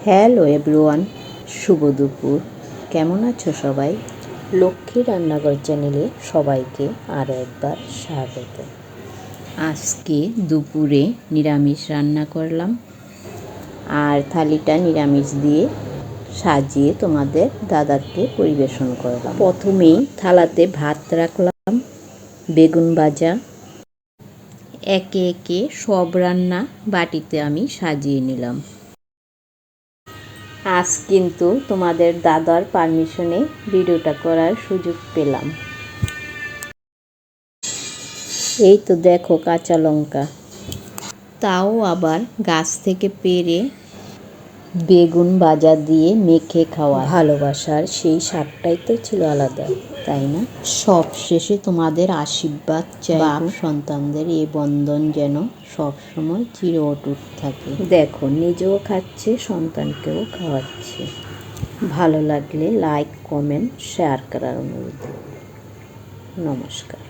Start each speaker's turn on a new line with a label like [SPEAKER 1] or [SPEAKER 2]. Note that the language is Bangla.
[SPEAKER 1] হ্যালো এভরিওয়ান, শুভ দুপুর। কেমন আছো সবাই? লক্ষ্মী রান্নাঘর চ্যানেলে সবাইকে আরও একবার স্বাগত। আজকে দুপুরে নিরামিষ রান্না করলাম, আর থালিটা নিরামিষ দিয়ে সাজিয়ে তোমাদের দাদাকে পরিবেশন করলাম। প্রথমেই থালাতে ভাত রাখলাম, বেগুন ভাজা, একে একে সব রান্না বাটিতে আমি সাজিয়ে নিলাম। আজ কিন্তু তোমাদের দাদার পারমিশনে ভিডিওটা করার সুযোগ পেলাম। এই তো দেখো কাঁচা লঙ্কা, তাও আবার গাছ থেকে পেড়ে বেগুন ভাজা দিয়ে মেখে খাওয়া। ভালোবাসার সেই স্বাদটাই তো ছিল আলাদা, তাই না? সব শেষে তোমাদের আশীর্বাদ চাই, বাপ সন্তানদের এই বন্ধন যেন সবসময় চির অটুট থাকে। দেখো, নিজেও খাচ্ছে, সন্তানকেও খাওয়াচ্ছে। ভালো লাগলে লাইক, কমেন্ট, শেয়ার করার অনুরোধ। নমস্কার।